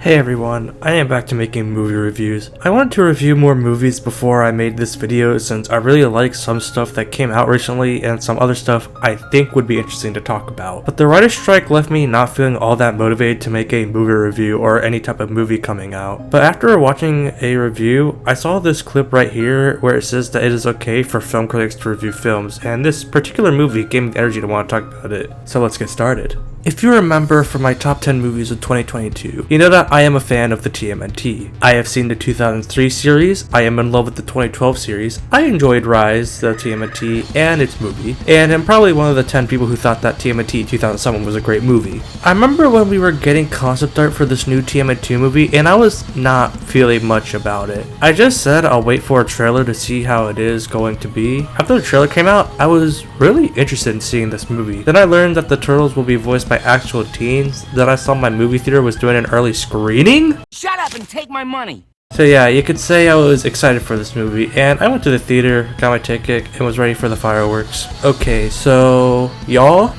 Hey everyone, I am back to making movie reviews. I wanted to review more movies before I made this video since I really like some stuff that came out recently and some other stuff I think would be interesting to talk about. But the writer's strike left me not feeling all that motivated to make a movie review or any type of movie coming out. But after watching a review, I saw this clip right here where it says that it is okay for film critics to review films, and this particular movie gave me the energy to want to talk about it. So let's get started. If you remember from my top 10 movies of 2022, you know that I am a fan of the TMNT. I have seen the 2003 series, I am in love with the 2012 series, I enjoyed Rise, the TMNT, and its movie, and I'm probably one of the 10 people who thought that TMNT 2007 was a great movie. I remember when we were getting concept art for this new TMNT movie, and I was not feeling much about it. I just said I'll wait for a trailer to see how it is going to be. After the trailer came out, I was really interested in seeing this movie. Then I learned that the turtles will be voiced by actual teens, that I saw my movie theater was doing an early screening? Shut up and take my money! So yeah, you could say I was excited for this movie, and I went to the theater, got my ticket, and was ready for the fireworks. Okay, so y'all,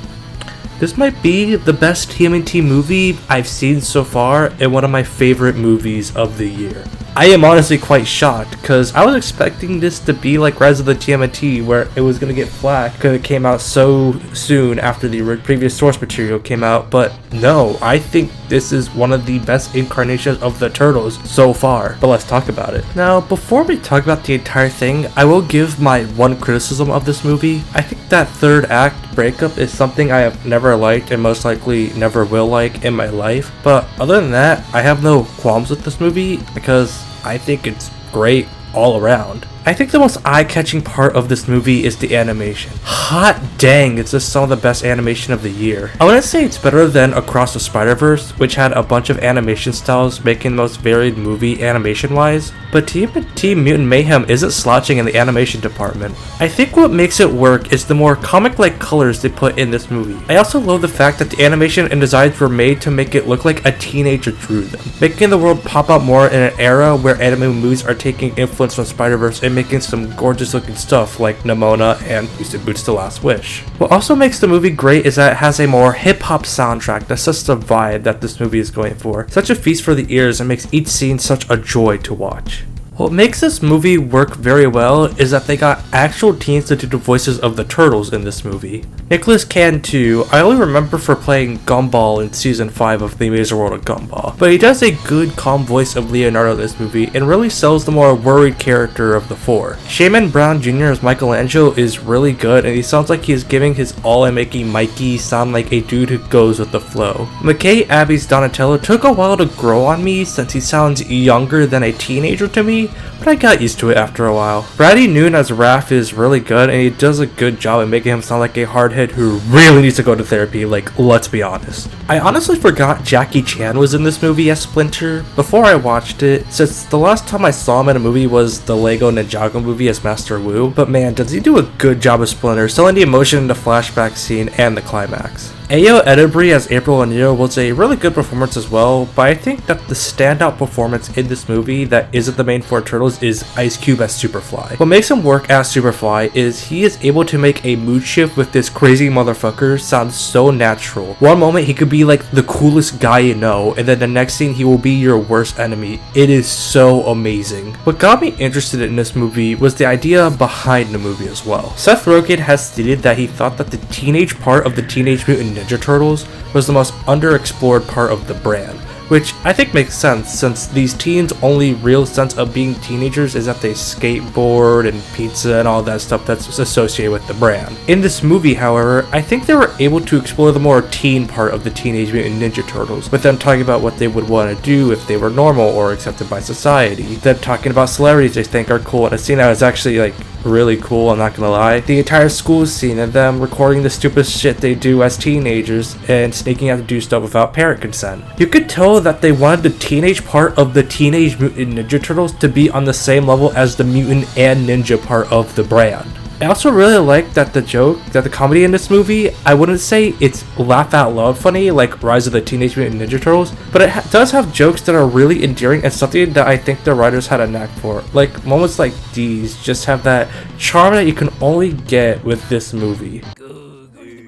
this might be the best TMNT movie I've seen so far and one of my favorite movies of the year. I am honestly quite shocked because I was expecting this to be like Rise of the TMNT, where it was going to get flack because it came out so soon after the previous source material came out, but no, I think this is one of the best incarnations of the turtles so far. But let's talk about it. Now, before we talk about the entire thing, I will give my one criticism of this movie. I think that third act breakup is something I have never liked and most likely never will like in my life, but other than that, I have no qualms with this movie because I think it's great all around. I think the most eye-catching part of this movie is the animation. Hot dang, it's just some of the best animation of the year. I wouldn't say it's better than Across the Spider-Verse, which had a bunch of animation styles making the most varied movie animation-wise, but TMNT Mutant Mayhem isn't slouching in the animation department. I think what makes it work is the more comic-like colors they put in this movie. I also love the fact that the animation and designs were made to make it look like a teenager drew them, making the world pop out more in an era where anime movies are taking influence from Spider-Verse and making some gorgeous looking stuff like Nimona and Puss in Boots: The Last Wish. What also makes the movie great is that it has a more hip-hop soundtrack that sets the vibe that this movie is going for. Such a feast for the ears and makes each scene such a joy to watch. What makes this movie work very well is that they got actual teens to do the voices of the turtles in this movie. Nicholas Cantu, I only remember for playing Gumball in season 5 of The Amazing World of Gumball, but he does a good calm voice of Leonardo in this movie and really sells the more worried character of the four. Shaman Brown Jr. as Michelangelo is really good, and he sounds like he is giving his all in making Mikey sound like a dude who goes with the flow. McKay Abbey's Donatello took a while to grow on me since he sounds younger than a teenager to me, but I got used to it after a while. Brady Noon as Raph is really good, and he does a good job at making him sound like a hardhead who really needs to go to therapy, like, let's be honest. I honestly forgot Jackie Chan was in this movie as Splinter before I watched it, since the last time I saw him in a movie was the Lego Ninjago movie as Master Wu, but man, does he do a good job as Splinter, selling the emotion in the flashback scene and the climax. Ayo Edebiri as April O'Neil was a really good performance as well, but I think that the standout performance in this movie that isn't the main four turtles is Ice Cube as Superfly. What makes him work as Superfly is he is able to make a mood shift with this crazy motherfucker sound so natural. One moment he could be like the coolest guy you know, and then the next scene he will be your worst enemy. It is so amazing. What got me interested in this movie was the idea behind the movie as well. Seth Rogen has stated that he thought that the teenage part of the Teenage Mutant Ninja Turtles was the most underexplored part of the brand, which I think makes sense since these teens' only real sense of being teenagers is that they skateboard and pizza and all that stuff that's associated with the brand. In this movie, however, I think they were able to explore the more teen part of the Teenage Mutant Ninja Turtles, with them talking about what they would want to do if they were normal or accepted by society, them talking about celebrities they think are cool, and a scene that was actually like really cool, I'm not gonna lie. The entire school scene and them recording the stupid shit they do as teenagers and sneaking out to do stuff without parent consent. You could tell that they wanted the teenage part of the Teenage Mutant Ninja Turtles to be on the same level as the mutant and ninja part of the brand. I also really like that the comedy in this movie, I wouldn't say it's laugh out loud funny like Rise of the Teenage Mutant Ninja Turtles, but it does have jokes that are really endearing and something that I think the writers had a knack for. Like moments like these just have that charm that you can only get with this movie.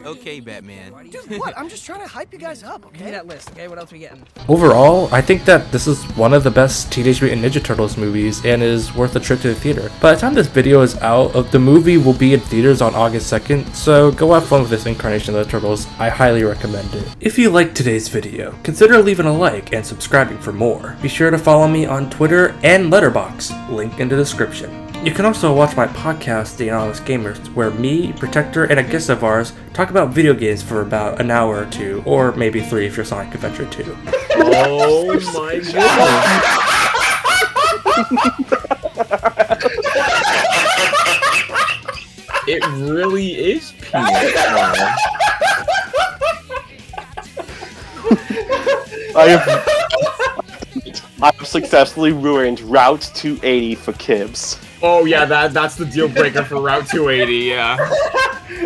Okay, Batman. Dude, what? I'm just trying to hype you guys up, okay? Give me that list, okay? What else we getting? Overall, I think that this is one of the best Teenage Mutant Ninja Turtles movies and is worth a trip to the theater. By the time this video is out, the movie will be in theaters on August 2nd, so go have fun with this incarnation of the Turtles. I highly recommend it. If you liked today's video, consider leaving a like and subscribing for more. Be sure to follow me on Twitter and Letterboxd, link in the description. You can also watch my podcast, The Anonymous Gamers, where me, Protector, and a guest of ours talk about video games for about an hour or two, or maybe 3 if you're Sonic Adventure 2. Oh my goodness. It really is peanut. I have successfully ruined Route 280 for Kibbs. Oh yeah, that's the deal breaker for Route 280, yeah.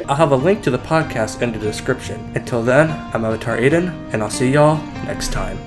I'll have a link to the podcast in the description. Until then, I'm AvatarAidan, and I'll see y'all next time.